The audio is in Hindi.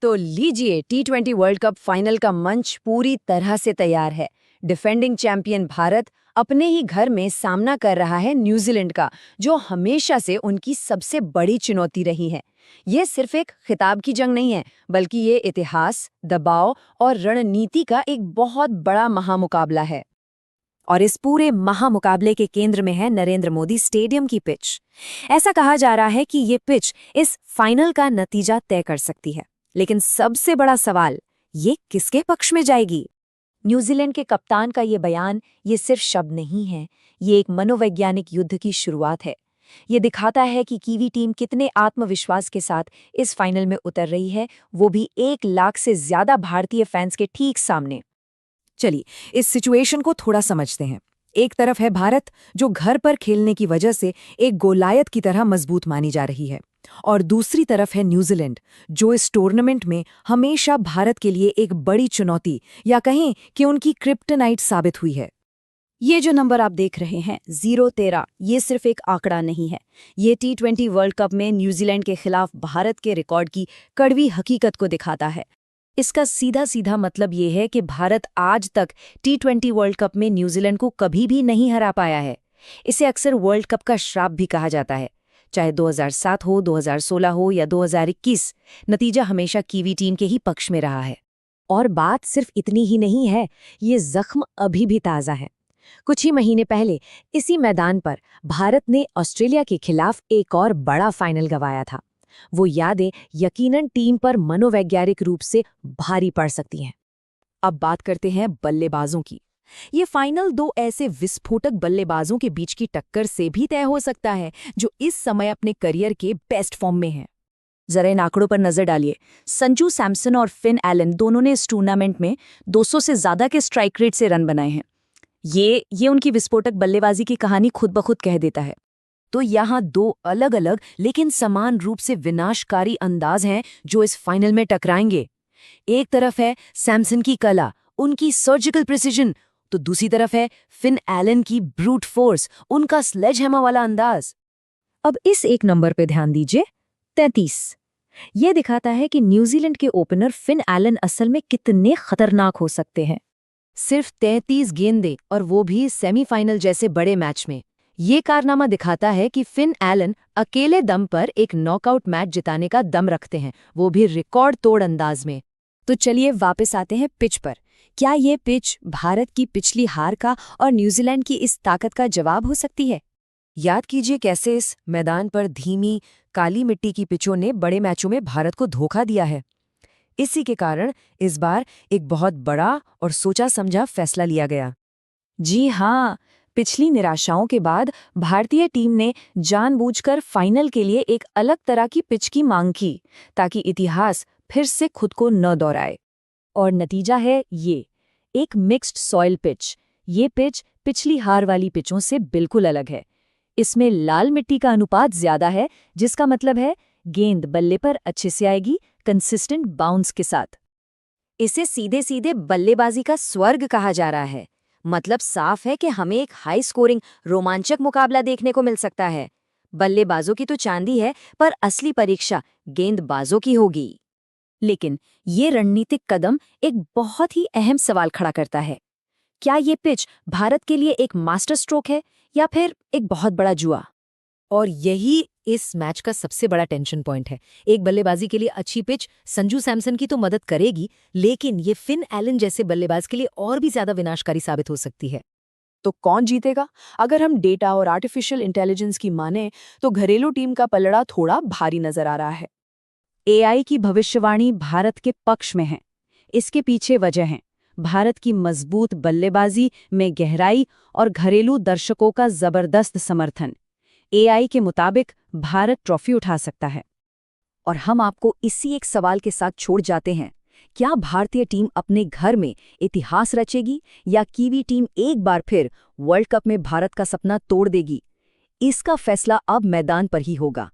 तो लीजिए, टी20 वर्ल्ड कप फाइनल का मंच पूरी तरह से तैयार है। डिफेंडिंग चैंपियन भारत अपने ही घर में सामना कर रहा है न्यूजीलैंड का, जो हमेशा से उनकी सबसे बड़ी चुनौती रही है। ये सिर्फ एक खिताब की जंग नहीं है, बल्कि ये इतिहास, दबाव और रणनीति का एक बहुत बड़ा महामुकाबला है। और इस पूरे महामुकाबले के केंद्र में है नरेंद्र मोदी स्टेडियम की पिच। ऐसा कहा जा रहा है कि ये पिच इस फाइनल का नतीजा तय कर सकती है। लेकिन सबसे बड़ा सवाल, ये किसके पक्ष में जाएगी? न्यूजीलैंड के कप्तान का ये बयान ये सिर्फ शब्द नहीं है, ये एक मनोवैज्ञानिक युद्ध की शुरुआत है। ये दिखाता है कि कीवी टीम कितने आत्मविश्वास के साथ इस फाइनल में उतर रही है, वो भी 1 लाख से ज्यादा भारतीय फैंस के ठीक सामने। चलिए, इस सिचुएशन को थोड़ा समझते हैं। एक तरफ है भारत, जो घर पर खेलने की वजह से एक गोलायत की तरह मजबूत मानी जा रही है, और दूसरी तरफ है न्यूजीलैंड, जो इस टूर्नामेंट में हमेशा भारत के लिए एक बड़ी चुनौती या कहें कि उनकी क्रिप्टोनाइट साबित हुई है। ये जो नंबर आप देख रहे हैं 0-13, ये सिर्फ एक आंकड़ा नहीं है। ये टी20 वर्ल्ड कप में न्यूजीलैंड के खिलाफ भारत के रिकॉर्ड की कड़वी हकीकत को दिखाता है। इसका सीधा सीधा मतलब ये है कि भारत आज तक टी20 वर्ल्ड कप में न्यूजीलैंड को कभी भी नहीं हरा पाया है। इसे अक्सर वर्ल्ड कप का श्राप भी कहा जाता है। चाहे 2007 हो, 2016 हो या 2021, नतीजा हमेशा कीवी टीम के ही पक्ष में रहा है। और बात सिर्फ इतनी ही नहीं है, ये जख्म अभी भी ताज़ा है। कुछ ही महीने पहले इसी मैदान पर भारत ने ऑस्ट्रेलिया के खिलाफ एक और बड़ा फाइनल गंवाया था। वो यादें यकीनन टीम पर मनोवैज्ञानिक रूप से भारी पड़ सकती हैं। अब बात करते हैं बल्लेबाजों की। ये फाइनल 2 ऐसे विस्फोटक बल्लेबाजों के बीच की टक्कर से भी तय हो सकता है, जो इस समय अपने करियर के बेस्ट फॉर्म में हैं। जरा इन आंकड़ों पर नजर डालिए। संजू सैमसन और फिन एलन दोनों ने इस टूर्नामेंट में 200 से ज्यादा के स्ट्राइक रेट से रन बनाए हैं। ये उनकी विस्फोटक बल्लेबाजी की कहानी खुद ब खुद कह देता है। तो यहाँ 2 अलग अलग लेकिन समान रूप से विनाशकारी अंदाज हैं जो इस फाइनल में टकराएंगे। एक तरफ है सैमसन की कला, उनकी सर्जिकल प्रिसिजन, तो दूसरी तरफ है फिन एलन की ब्रूट फोर्स, उनका स्लेजहैमर वाला अंदाज। अब इस एक नंबर पे ध्यान दीजिए, 33। ये दिखाता है कि न्यूजीलैंड के ओपनर फिन एलन असल में कितने खतरनाक हो सकते हैं। सिर्फ 33 गेंदें, और वो भी सेमीफाइनल जैसे बड़े मैच में। ये कारनामा दिखाता है कि फिन एलन अकेले दम पर एक नॉकआउट मैच जिताने का दम रखते हैं, वो भी रिकॉर्ड तोड़ अंदाज में। तो चलिए वापस आते हैं पिच पर। क्या ये पिच भारत की पिछली हार का और न्यूजीलैंड की इस ताकत का जवाब हो सकती है? याद कीजिए कैसे इस मैदान पर धीमी काली मिट्टी की पिचों ने बड़े मैचों में भारत को धोखा दिया है। इसी के कारण इस बार एक बहुत बड़ा और सोचा समझा फैसला लिया गया। जी हाँ, पिछली निराशाओं के बाद भारतीय टीम ने जानबूझकर फाइनल के लिए एक अलग तरह की पिच की मांग की, ताकि इतिहास फिर से खुद को न दोहराए। और नतीजा है ये, एक मिक्स्ड सॉइल पिच। ये पिच पिछली हार वाली पिचों से बिल्कुल अलग है। इसमें लाल मिट्टी का अनुपात ज्यादा है, जिसका मतलब है गेंद बल्ले पर अच्छे से आएगी, कंसिस्टेंट बाउंस के साथ। इसे सीधे सीधे बल्लेबाजी का स्वर्ग कहा जा रहा है। मतलब साफ है कि हमें एक हाई स्कोरिंग रोमांचक मुकाबला देखने को मिल सकता है। बल्लेबाजों की तो चांदी है, पर असली परीक्षा गेंदबाजों की होगी। लेकिन ये रणनीतिक कदम एक बहुत ही अहम सवाल खड़ा करता है। क्या ये पिच भारत के लिए एक मास्टर स्ट्रोक है या फिर एक बहुत बड़ा जुआ? और यही इस मैच का सबसे बड़ा टेंशन पॉइंट है। एक बल्लेबाजी के लिए अच्छी पिच संजू सैमसन की तो मदद करेगी, लेकिन ये फिन एलन जैसे बल्लेबाज के लिए और भी ज्यादा विनाशकारी साबित हो सकती है। तो कौन जीतेगा? अगर हम डेटा और आर्टिफिशियल इंटेलिजेंस की माने तो घरेलू टीम का पलड़ा थोड़ा भारी नजर आ रहा है। एआई की भविष्यवाणी भारत के पक्ष में है। इसके पीछे वजह है भारत की मजबूत बल्लेबाजी में गहराई और घरेलू दर्शकों का जबरदस्त समर्थन। एआई के मुताबिक भारत ट्रॉफी उठा सकता है। और हम आपको इसी एक सवाल के साथ छोड़ जाते हैं, क्या भारतीय टीम अपने घर में इतिहास रचेगी या कीवी टीम एक बार फिर वर्ल्ड कप में भारत का सपना तोड़ देगी? इसका फैसला अब मैदान पर ही होगा।